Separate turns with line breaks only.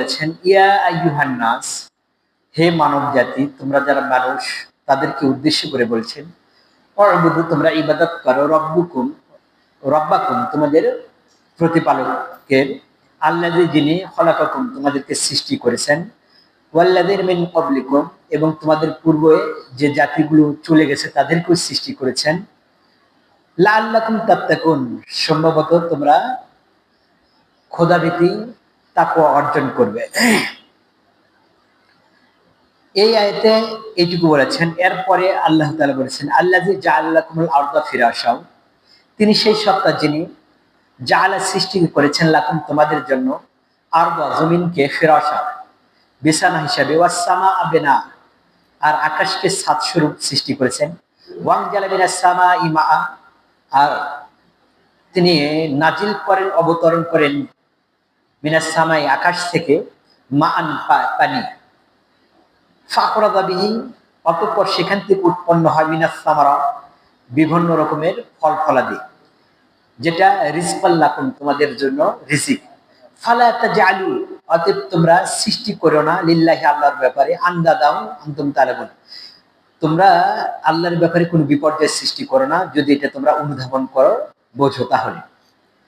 বলেছেন, ইয়া আইয়ুহান নাস, হে মানব জাতি, তোমরা যারা মানুষ তাদেরকে উদ্দেশ্য করে বলছেন, অবুদু, তোমরা ইবাদত করো, রব্বাকুম, তোমাদের প্রতিপালকের, আল্লাযী, যিনি খলাকাকুম, তোমাদেরকে সৃষ্টি করেছেন, ওয়াল্লাযীনা মিন ক্বাবলিকুম, এবং তোমাদের পূর্বে যে জাতিগুলো চলে গেছে তাদেরকেও সৃষ্টি করেছেন, লাআল্লাকুম তাত্তাকুন, সম্ভবত তোমরা খোদাভীতি, তাকওয়া অর্জন করবে। এই আয়াতে এইটুকু বলেছেন। এরপরে আল্লাহ তাআলা বলেছেন, আল্লাযী জাআলা লাকুমুল আরদা ফিরাশা, তিনি সেই সত্তা যিনি জাআলা, সৃষ্টি করেছেন, লাকুম, তোমাদের জন্য, আরদা, জমিনকে, ফিরাশা, বিছানা হিসাবে, ওয়াস সামাআ বিনা, আর আকাশকে ছাদ স্বরূপ সৃষ্টি করেছেন, ওয়ানজালা মিনাস সামাই মাআ, আর তিনি নাজিল করেন, অবতরণ করেন, মিনাস সামাই, আকাশ থেকে, মাআন, পানি, ফাখরাজা বিহি, অতঃপর সেখান থেকে উৎপন্ন হয়, মিনাস সামারা, বিভিন্ন রকমের ফল ফলাদি, যেটা রিজকাল লাকুম, তোমাদের জন্য রিজিক। ফালা তাজআলু, অতএব তোমরা সৃষ্টি করো না, লিল্লাহি, আল্লাহর ব্যাপারে, আন্দাদাও আনতুম তাআলামুন, তোমরা আল্লাহর ব্যাপারে কোনো বিপর্যয় সৃষ্টি করো না, যদি এটা তোমরা অনুধাবন করো, বোঝো তাহলে।